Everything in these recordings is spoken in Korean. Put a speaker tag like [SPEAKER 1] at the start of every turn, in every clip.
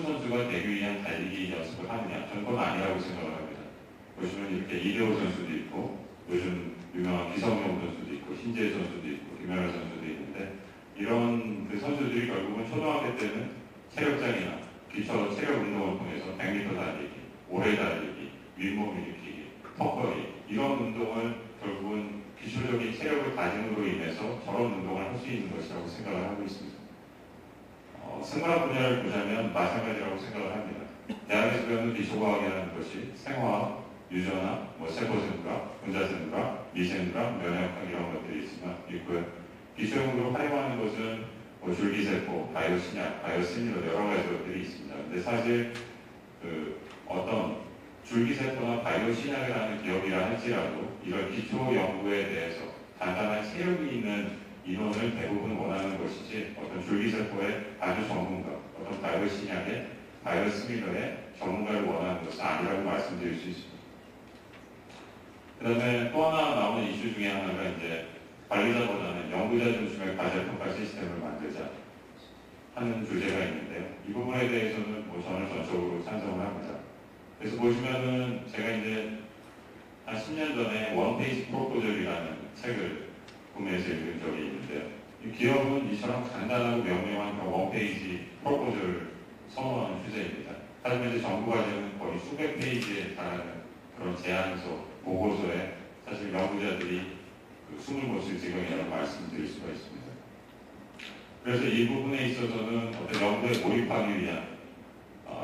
[SPEAKER 1] 축구 선수가 되기 위한 달리기 연습을 하느냐? 저는 그건 아니라고 생각을 합니다. 보시면 이렇게 이대호 선수도 있고, 요즘 유명한 기성용 선수도 있고, 신재희 선수도 있고, 김연아 선수도 있는데, 이런 그 선수들이 결국은 초등학교 때는 체력장이나 기초 체력 운동을 통해서 100m 달리기, 오래 달리기, 윗몸 일으키기, 턱걸이, 이런 운동을 결국은 기초적인 체력을 가짐으로 인해서 저런 운동을 할 수 있는 것이라고 생각을 하고 있습니다. 생물학 분야를 보자면 마찬가지라고 생각을 합니다. 대학에서 배우는 기초과학이라는 것이 생화학, 유전학, 세포생물학, 분자생물학, 미생물학, 면역학 이런 것들이 있고요. 기초용으로 활용하는 것은 줄기세포, 바이오신약, 바이오시밀러 여러 가지 것들이 있습니다. 근데 사실 어떤 줄기세포나 바이오신약을 하는 기업이라 할지라도 이런 기초 연구에 대해서 간단한 체력이 있는 인원을 대부분 원하는 것이지 어떤 줄기세포의 아주 전문가, 어떤 바이오신약의 바이오시밀러의 전문가를 원하는 것은 아니라고 말씀드릴 수 있습니다. 그 다음에 또 하나 나오는 이슈 중에 하나가 이제 관리자보다는 연구자 중심의 과제평가 시스템을 만들자 하는 주제가 있는데요. 이 부분에 대해서는 저는 전적으로 찬성을 합니다. 그래서 보시면은 제가 이제 한 10년 전에 원페이지 프로포절이라는 책을 구매해서 읽은 적이 있는데요. 이 기업은 이처럼 간단하고 명료한 원페이지 프로포절을 선호하는 추세입니다. 하지만 이제 정부 과제는 거의 수백 페이지에 달하는 그런 제안서, 보고서에 사실 연구자들이 숨을 못 쉴 지경이라고 말씀드릴 수가 있습니다. 그래서 이 부분에 있어서는 어떤 연구에 몰입하기 위한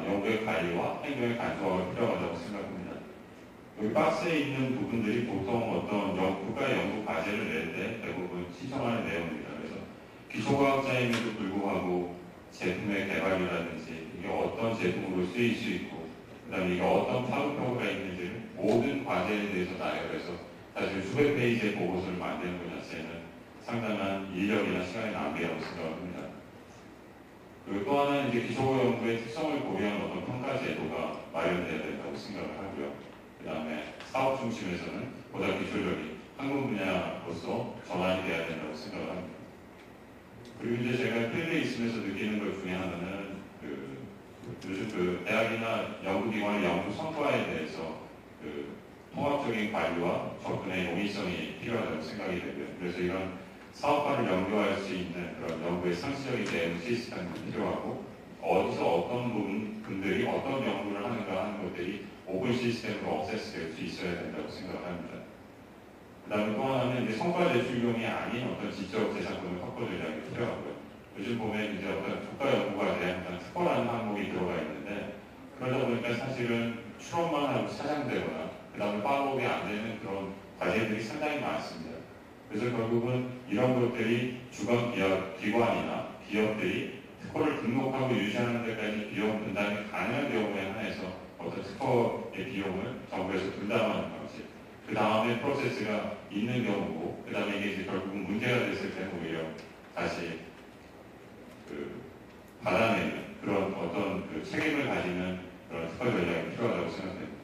[SPEAKER 1] 연구의 관리와 행동의 간소화가 필요하다고 생각합니다. 여기 박스에 있는 부분들이 보통 어떤 국가 연구 과제를 낼 때 대부분 신청하는 내용입니다. 그래서 기초과학자임에도 불구하고 제품의 개발이라든지 이게 어떤 제품으로 쓰일 수 있고 그 다음에 이게 어떤 파급효과가 있는지를 모든 과제에 대해서 나열해서 사실 수백 페이지의 보고서를 만드는 것 자체는 상당한 인력이나 시간의 낭비라고 생각합니다. 그리고 또 하나는 이제 기초연구의 특성을 고려한 어떤 평가 제도가 마련되어야 된다고 생각을 하고요. 그 다음에 사업 중심에서는 보다 기초적인 학문 분야로서 전환이 돼야 된다고 생각을 합니다. 그리고 이제 제가 필드에 있으면서 느끼는 것 중에 하나는 요즘 대학이나 연구기관의 연구 성과에 대해서 통합적인 관리와 접근의 용이성이 필요하다고 생각이 되고요. 그래서 이런 사업화를 연구할 수 있는 그런 연구의 상시적인 대응 시스템도 필요하고 어디서 어떤 분들이 어떤 연구를 하는가 하는 것들이 오픈 시스템으로 억세스될 수 있어야 된다고 생각합니다. 그 다음에 또 하나는 이제 성과 제출용이 아닌 어떤 지적 재산권을 확보 전략이 필요하고요. 요즘 보면 이제 어떤 국가 연구가 대한 특허라는 항목이 들어가 있는데 그러다 보니까 사실은 추론만 하고 차장되거나 그 다음에 팔로우업이 안 되는 그런 과제들이 상당히 많습니다. 그래서 결국은 이런 것들이 주관 기관이나 기업들이 특허를 등록하고 유지하는 데까지 비용 분담이 가능한 경우에 한해서 어떤 특허의 비용을 정부에서 분담하는 방식, 그 다음에 프로세스가 있는 경우고, 그 다음에 이게 이제 결국은 문제가 됐을 때는 오히려 다시 받아내는 그런 어떤 책임을 가지는 그런 특허 전략이 필요하다고 생각됩니다.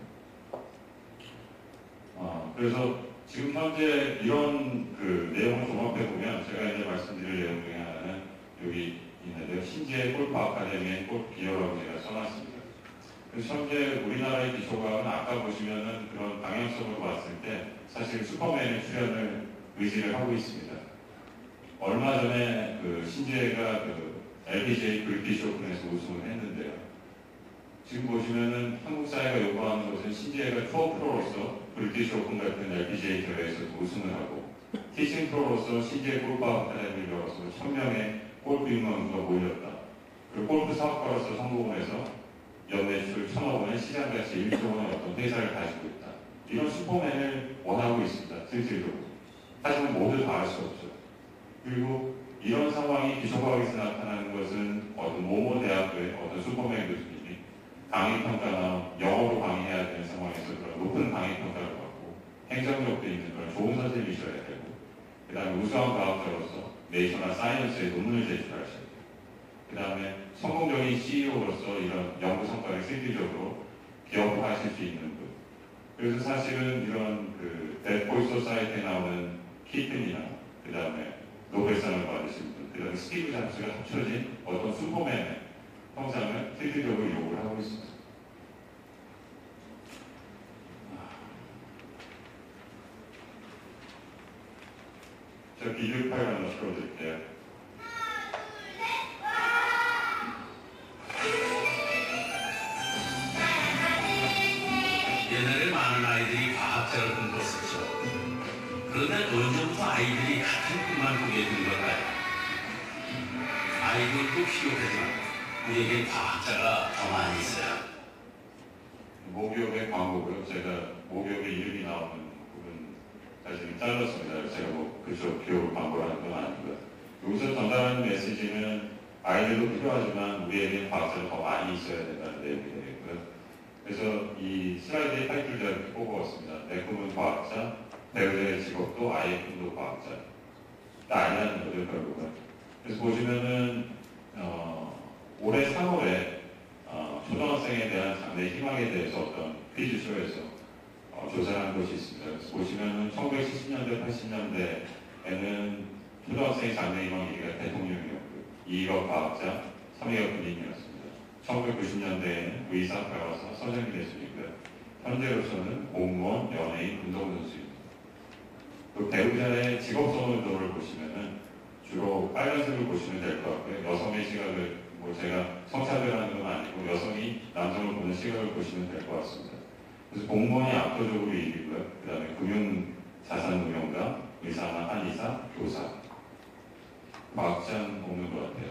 [SPEAKER 1] 그래서 지금 현재 이런 내용을 종합해보면 제가 이제 말씀드릴 내용 중에 하나는 여기 있는데요. 신재 골프 아카데미의 골프 기여라고 제가 써놨습니다. 그래서 현재 우리나라의 기초과학은 아까 보시면은 그런 방향성으로 봤을 때 사실 슈퍼맨의 출연을 의지를 하고 있습니다. 얼마 전에 신재가 LPGA 브리티시 오픈에서 우승을 했는데요. 지금 보시면은 한국 사회가 요구하는 것은 신재가 투어 프로로서 브리티시 오픈 같은 LPGA 대회에서도 우승을 하고 티칭 프로로서 신재 골프 아카데미를 열어서 1000명의 골프 유망주가 모였다. 그리고 골프 사업가로서 성공을 해서 연매출 1000억 원의 시장가치 1조 원의 어떤 회사를 가지고 있다. 이런 슈퍼맨을 원하고 있습니다. 실질적으로. 하지만 모두 다 할 수 없죠. 그리고 이런 상황이 기초과학에서 나타나는 것은 어떤 모모 대학교의 어떤 슈퍼맨 교수님이 강의평가나 영어로 강의해야 되는 상황에서 그런 높은 강의평가를 받고 행정력도 있는 그런 좋은 선생님이셔야 되고 그 다음에 우수한 과학자로서 네이처나 사이언스에 논문을 제출하셔야 돼요. 그 다음에 성공적인 CEO로서 이런 연구 성과를 실질적으로 기업화하실 수 있는 분. 그래서 사실은 이런 데드보이 소사이티에 나오는 키튼이나 그 다음에 노벨상을 받으신 분, 그 다음에 스티브 잡스가 합쳐진 어떤 슈퍼맨의 형상을 실질적으로 실질적으로 요구를 하고 있습니다. 제가 비디오 파일 하나 틀어드릴게요.
[SPEAKER 2] 옛날에 많은 아이들이 과학자를 꿈꿨었죠. 그런데 언제부터 아이들이 같은 꿈만 꾸게 된 걸까요? 아이들도 필요하지만 우리에게 과학자가 더 많이 있어요.
[SPEAKER 1] 목욕의 광고고요. 제가 목욕의 이름이 나오는 부분 사실 잘랐습니다. 제가 뭐 그쪽 기업을 광고를 하는 건 아니고요. 여기서 전달하는 메시지는 아이들도 필요하지만 우리에게는 과학자가 더 많이 있어야 된다는 내용이 되겠고요. 그래서 이 슬라이드의 타이틀을 이렇게 뽑아왔습니다. 내 꿈은 과학자, 배우자의 직업도 아이의 꿈도 과학자. 아니라는 거죠, 결국은. 그래서 보시면은 올해 3월에 초등학생에 대한 장래 희망에 대해서 어떤 퀴즈쇼에서 조사한 것이 있습니다. 그래서 보시면은 1970년대, 80년대에는 초등학생의 장래 희망 1위가 대통령이었고요. 2위가 과학자, 3위가 군인이었습니다. 1990년대에는 의사, 변호사, 선생님의 순이고요. 현재로서는 공무원, 연예인, 운동선수입니다. 그 배우자의 직업 선호도를 보시면은 주로 빨간색을 보시면 될 것 같고요. 여성의 시각을, 뭐 제가 성차별하는 건 아니고 여성이 남성을 보는 시각을 보시면 될 것 같습니다. 그래서 공무원이 압도적으로 1위고요. 그 다음에 금융자산운용가, 의사나 한의사, 교사, 과학자는 없는 것 같아요.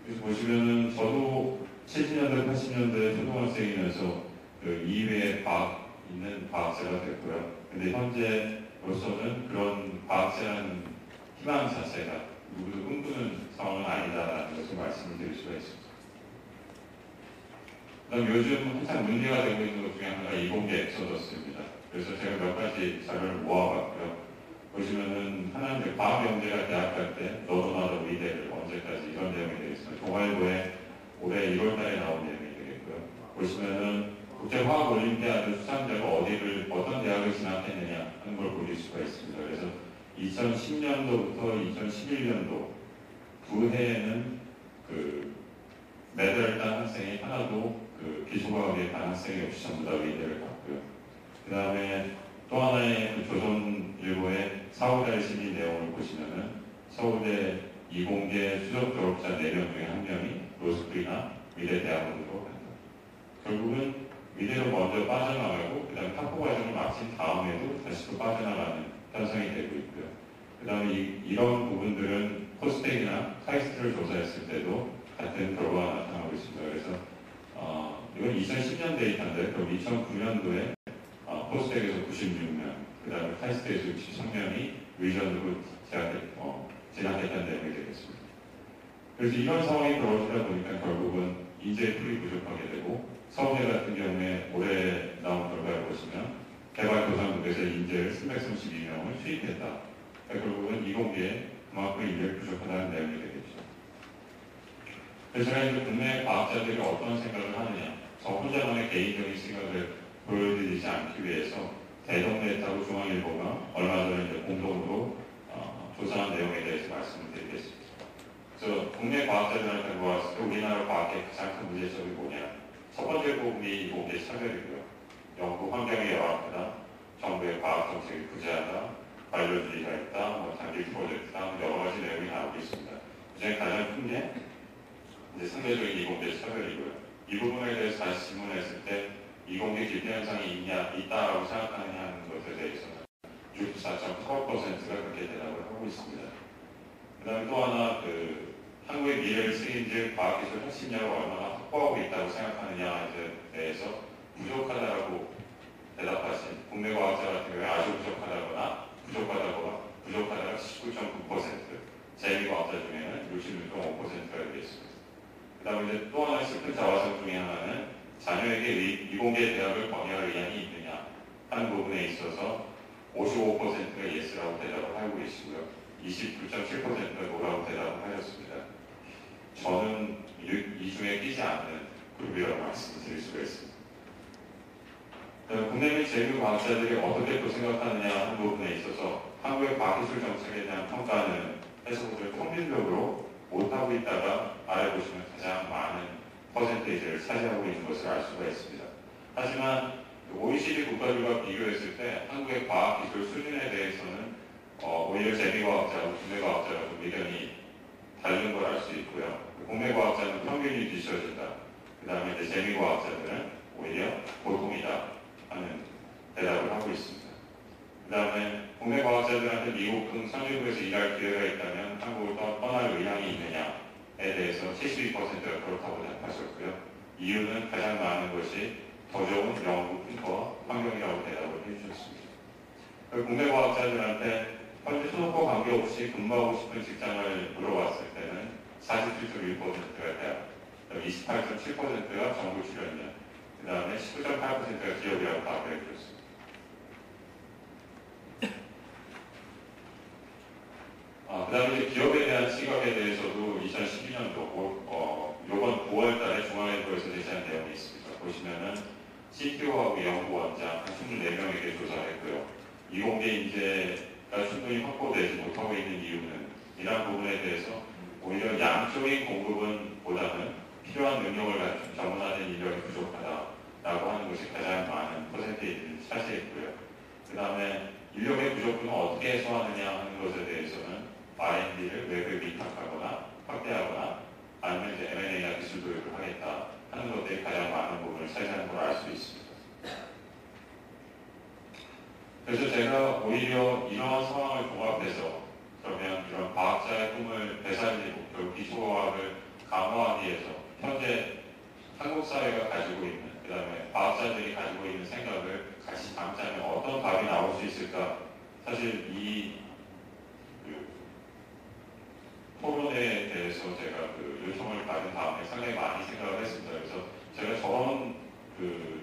[SPEAKER 1] 그래서 보시면은 저도 70년대, 80년대 초등학생이면서 그 이외에 있는 과학자가 됐고요. 근데 현재로서는 그런 과학자라는 희망 자체가 누구도 꿈꾸는 상황은 아니다라는 것을 말씀을 드릴 수가 있습니다. 그다음 요즘 한창 문제가 되고 있는 것 중에 하나가 이공계 엑소더스입니다. 그래서 제가 몇 가지 자료를 모아봤고요. 보시면은 하나는 이제 과학영재가 대학 갈 때 너도 나도 위대를 언제까지 이런 내용이 되겠습니다. 동아일보에 올해 1월달에 나온 내용이 되겠고요. 보시면은 국제화학올림피아드 수상자가 어떤 대학을 진학했느냐 하는 걸 보실 수가 있습니다. 그래서 2010년도부터 2011년도 두 해에는 그 메달 딴 학생이 하나도 그 기초과학에 단 학생이 없이 전부 다 의대를 갔고요. 그 다음에 또 하나의 그 조선일보의 서울대 시민 내용을 보시면은 서울대 이공계 수석 졸업자 4명 중에 1명이 로스쿨이나 미래 대학원으로 간다. 결국은 미래로 먼저 빠져나가고 그 다음에 학부 과정을 마친 다음에도 다시 또 빠져나가는 현상이 되고 있고요. 그 다음에 이런 부분들은 코스펙이나 카이스트를 조사했을 때도 같은 결과가 나타나고 있습니다. 그래서 이건 2010년 데이터인데 그럼 2009년도에 코스펙에서 96명, 그 다음에 카이스트에서 63명이 의전으로 진학했다는 내용이 되겠습니다. 그래서 이런 상황이 벌어지다 보니까 결국은 인재 풀이 부족하게 되고 서울대 같은 경우에 올해 나온 결과를 보시면 개발도상국에서 인재를 332명을 수입했다. 그러니까 결국은 이공계에 그만큼 인재가 부족하다는 내용이 되겠죠. 그래서 제가 이제 국내 과학자들이 어떤 생각을 하느냐, 저 혼자만의 개인적인 생각을 보여드리지 않기 위해서 대동네타고 중앙일보가 얼마 전에 이제 공동으로 조사한 내용에 대해서 말씀을 드리겠습니다. 그래서 국내 과학자들한테 모았을 때 우리나라 과학의 가장 큰 문제점이 뭐냐? 첫 번째 부분이 이공계 차별이고요. 연구 환경이 열악하다, 정부의 과학 정책이 부재하다, 관료주의가 있다, 단기 프로젝트다, 여러 가지 내용이 나오고 있습니다. 그중에 가장 큰 게 이제 상대적인 이공계 차별이고요. 이 부분에 대해서 다시 질문했을 때 이공계 기피 현상이 있다라고 생각하느냐 하는 것에 대해서는 64.8%가 그렇게 대답을 하고 있습니다. 그 다음에 또 하나 한국의 미래를 책임질 과학기술 혁신력을 얼마나 확보하고 있다고 생각하느냐에 대해서 부족하다라고 대답하신 국내 과학자 같은 경우에 아주 부족하다가 19.9%, 재미과학자 중에는 66.5%가 되겠습니다. 그 다음에 이제 또 하나의 슬픈 자화상 중에 하나는 자녀에게 이공계 대학을 권유할 의향이 있느냐 하는 부분에 있어서 55%가 예스라고 대답을 하고 계시고요. 29.7%가 노라고 대답을 하셨습니다. 저는 이 중에 끼지 않는 그룹이라고 말씀드릴 수가 있습니다. 국내 및 재미과학자들이 어떻게 또 생각하느냐 하는 부분에 있어서 한국의 과학기술 정책에 대한 평가는 해석을 평균적으로 못하고 있다가 아래 보시면 가장 많은 퍼센테이지를 차지하고 있는 것을 알 수가 있습니다. 하지만 OECD 국가들과 비교했을 때 한국의 과학기술 수준에 대해서는 오히려 재미과학자하고 국내과학자가 좀 의견이 다른 걸 알 수 있고요. 국내과학자는 평균이 뒤처진다. 그 다음에 이제 재미과학자들은 오히려 보통이다 하는 대답을 하고 있습니다. 그 다음에 국내 과학자들한테 미국 등 선진국에서 일할 기회가 있다면 한국을 떠날 의향이 있느냐에 대해서 72%가 그렇다고 답하셨고요. 이유는 가장 많은 것이 더 좋은 연구 풍토와 환경이라고 대답을 해주셨습니다. 국내 과학자들한테 현재 소속과 관계없이 근무하고 싶은 직장을 물어봤을 때는 47.1%가 대학, 28.7%가 정부 출연료, 그 다음에 19.8%가 기업이라고 답을 해주셨습니다. 그 다음에 기업에 대한 시각에 대해서도 2012년도 요번 9월 달에 중앙일보에서 제시한 내용이 있습니다. 보시면은 CTO하고 연구원장 한 24명에게 조사를 했고요. 이공계 인재가 충분히 확보되지 못하고 있는 이유는 이러한 부분에 대해서 오히려 양적인 공급은 보다는 필요한 능력을 갖춘 전문화된 인력이 부족하다라고 하는 것이 가장 많은 퍼센테이지를 차지했고요. 그 다음에 인력의 부족분을 어떻게 해소하느냐 하는 것에 대해서는 R&D를 외부에 위탁하거나 확대하거나 아니면 이제 M&A나 기술 도입을 하겠다 하는 것들이 가장 많은 부분을 차지하는 걸 알 수 있습니다. 그래서 제가 오히려 이러한 상황을 종합해서 그러면 이런 과학자의 꿈을 되살리고 결국 기초과학을 강화하기 위해서 현재 한국 사회가 가지고 있는 그 다음에 과학자들이 가지고 있는 생각을 같이 담자면 어떤 답이 나올 수 있을까. 사실 이 토론에 대해서 제가 요청을 받은 다음에 상당히 많이 생각을 했습니다. 그래서 제가 저런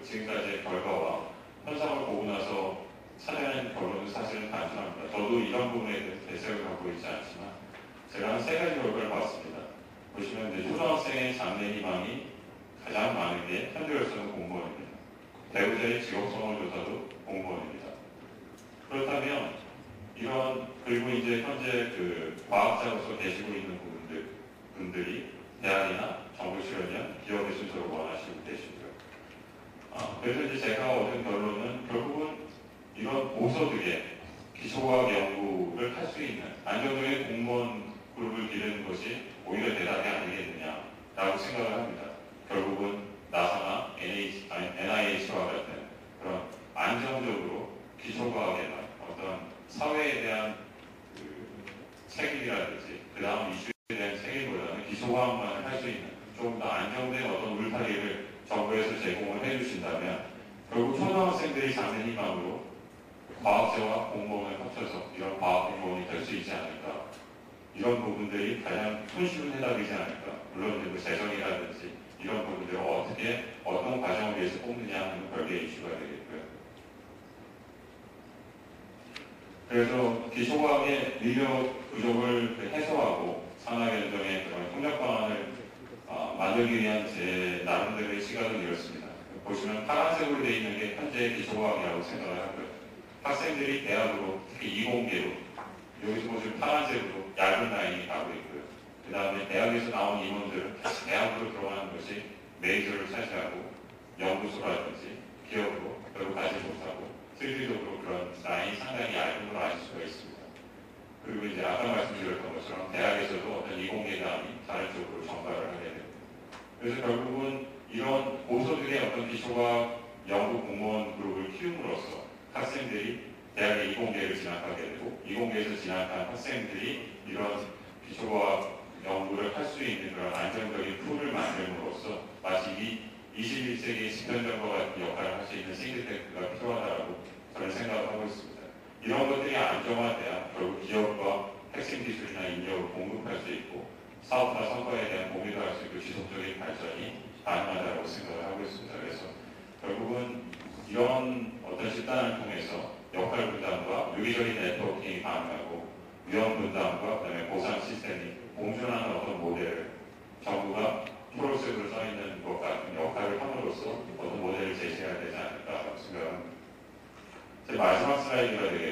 [SPEAKER 1] 지금까지의 결과와 현상을 보고 나서 찾아낸 결론은 사실은 단순합니다. 저도 이런 부분에 대해서 대책을 갖고 있지 않지만 제가 한 3가지 결과를 봤습니다. 보시면 이제 초등학생의 장래 희망이 가장 많은 게 현대로서는 공무원입니다. 배우자의 직업성을 조사도 공무원입니다. 그렇다면 그리고 이제 현재 과학자로서 계시고 있는 분들이 대학이나 정부 출연이나 기업의 순서를 원하시고 계시고요. 그래서 이제 제가 얻은 결론은 결국은 이런 고소득의 기초과학 연구를 할 수 있는 안정적인 공무원 그룹을 기르는 것이 오히려 대답이 아니겠느냐라고 생각을 합니다. 결국은 나사나 NIH와 같은 그런 안정적으로 기초과학에만 어떤 사회에 대한 책임이라든지 그 다음 이슈에 대한 책임보다는 기초과학만 할 수 있는 조금 더 안정된 어떤 울타리를 정부에서 제공을 해주신다면 결국 초등학생들이 장래 희망으로 과학자와 공무원을 합쳐서 이런 과학 공무원이 될 수 있지 않을까. 이런 부분들이 가장 손쉬운 해답이지 않을까. 물론 이제 재정이라든지 이런 부분들을 어떤 과정을 위해서 뽑느냐 하는 별개의 이슈가 되겠고요. 그래서 기초과학의 인력 부족을 해소하고 산학연정의 그런 협력 방안을 만들기 위한 제 나름대로의 시각은 이렇습니다. 보시면 파란색으로 되어 있는 게 현재의 기초과학이라고 생각을 하고요. 학생들이 대학으로 특히 이공계로 여기서 보시면 파란색으로 얇은 라인이 가고 있고요. 그 다음에 대학에서 나온 임원들은 다시 대학으로 들어가는 것이 메이저를 차지하고 연구소라든지 기업으로 별로 가지 못하고 실질적으로 그런 라인이 상당히 얇은 걸 아실 수가 있습니다. 그리고 이제 아까 말씀드렸던 것처럼 대학에서도 어떤 이공계감이 다른 쪽으로 전가를 하게 됩니다. 그래서 결국은 이런 고소득의 어떤 기초과학 연구 공무원 그룹을 키움으로써 학생들이 대학의 이공계를 진학하게 되고 이공계에서 진학한 학생들이 이런 기초과학 연구를 할 수 있는 그런 안정적인 풀을 만듦으로써 마치 이 21세기 집현전과 같은 역할을 할 수 있는 싱크탱크가 필요하다고 저는 생각을 하고 있습니다. 이런 것들이 안정화돼야 결국 기업과 핵심 기술이나 인력을 공급할 수 있고 사업화 성과에 대한 공유도 할 수 있고 지속적인 발전이 가능하다고 생각을 하고 있습니다. 그래서 결국은 이런 어떤 집단을 통해서 역할 분담과 유기적인 네트워킹이 가능하고 위험 분담과 그다음에 보상 시스템이 공존하는 어떤 모델을 정부가 프로세스로 써있는 것 같은 역할을 함으로써 어떤 모델을 제시해야 되지 않을까 생각합니다. 제 마지막 슬라이드가 되겠습니다.